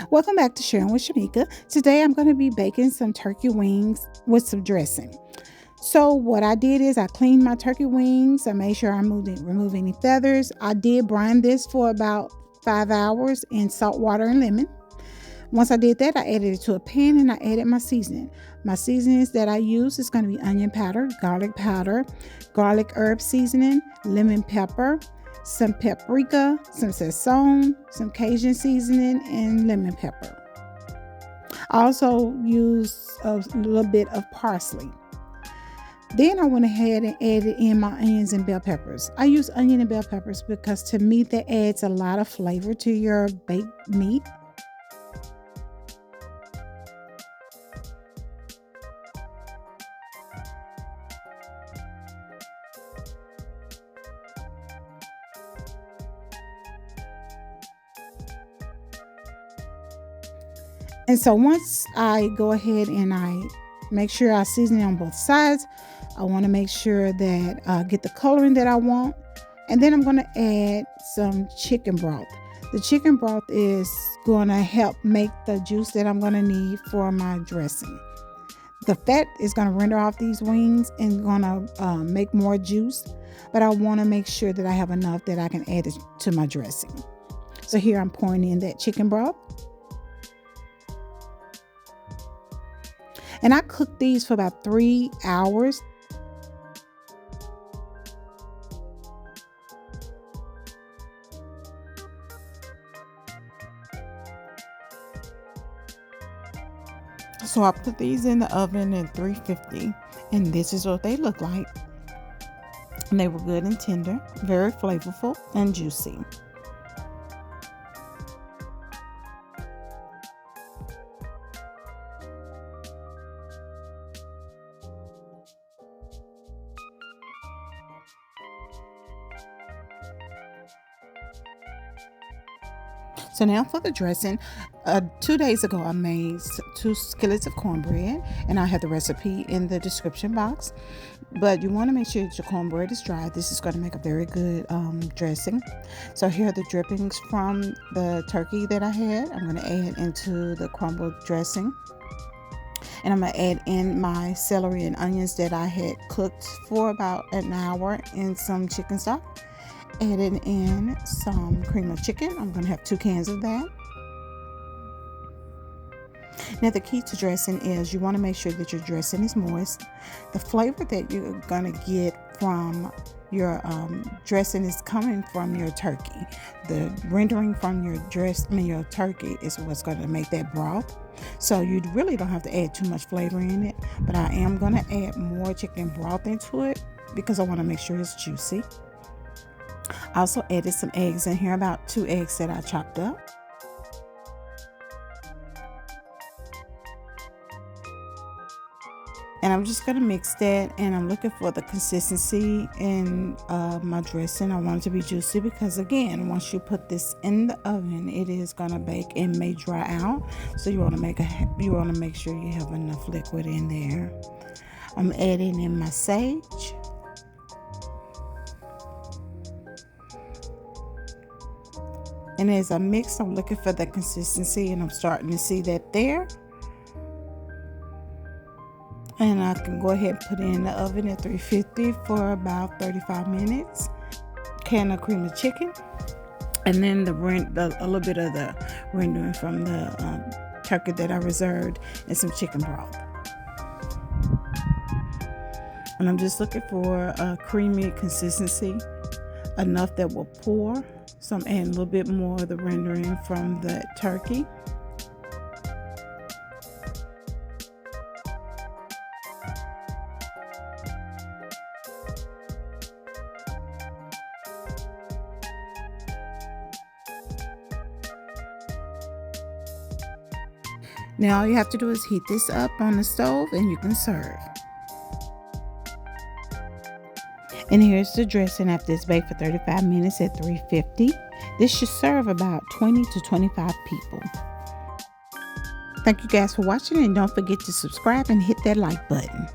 Welcome back to Sharing with Shamika. Today I'm going to be baking some turkey wings with some dressing. So what I did is I cleaned my turkey wings. I made sure I remove any feathers. I did brine this for about 5 hours in salt water and lemon. Once I did that, I added it to a pan and I added my seasoning. My seasonings that I use is going to be onion powder, garlic herb seasoning, lemon pepper, some paprika, some Sazon, some Cajun seasoning, and lemon pepper. I also use a little bit of parsley. Then I went ahead and added in my onions and bell peppers. I use onion and bell peppers because to me that adds a lot of flavor to your baked meat. And so once I go ahead and I make sure I season it on both sides, I want to make sure that I get the coloring that I want. And then I'm going to add some chicken broth. The chicken broth is going to help make the juice that I'm going to need for my dressing. The fat is going to render off these wings and going to make more juice. But I want to make sure that I have enough that I can add it to my dressing. So here I'm pouring in that chicken broth. And I cooked these for about 3 hours. So I put these in the oven at 350, and this is what they look like. And they were good and tender, very flavorful and juicy. So now for the dressing, 2 days ago I made 2 skillets of cornbread, and I have the recipe in the description box. But you want to make sure that your cornbread is dry. This is going to make a very good dressing. So here are the drippings from the turkey that I had. I'm going to add into the crumbled dressing. And I'm going to add in my celery and onions that I had cooked for about an hour in some chicken stock. Adding in some cream of chicken. I'm going to have 2 cans of that. Now the key to dressing is you want to make sure that your dressing is moist. The flavor that you're going to get from your dressing is coming from your turkey. The rendering from your your turkey is what's going to make that broth. So you really don't have to add too much flavor in it, but I am going to add more chicken broth into it because I want to make sure it's juicy. I also added some eggs in here, about 2 eggs that I chopped up. And I'm just going to mix that, and I'm looking for the consistency in my dressing. I want it to be juicy because, again, once you put this in the oven, it is going to bake and may dry out. So you want to make sure you have enough liquid in there. I'm adding in my sage. And as I mix, I'm looking for the consistency, and I'm starting to see that there. And I can go ahead and put it in the oven at 350 for about 35 minutes. Can of cream of chicken, and then a little bit of the rendering from the turkey that I reserved, and some chicken broth. And I'm just looking for a creamy consistency, enough that will pour. So I'm adding a little bit more of the rendering from the turkey. Now all you have to do is heat this up on the stove and you can serve. And here's the dressing after it's baked for 35 minutes at 350. This should serve about 20 to 25 people. Thank you guys for watching, and don't forget to subscribe and hit that like button.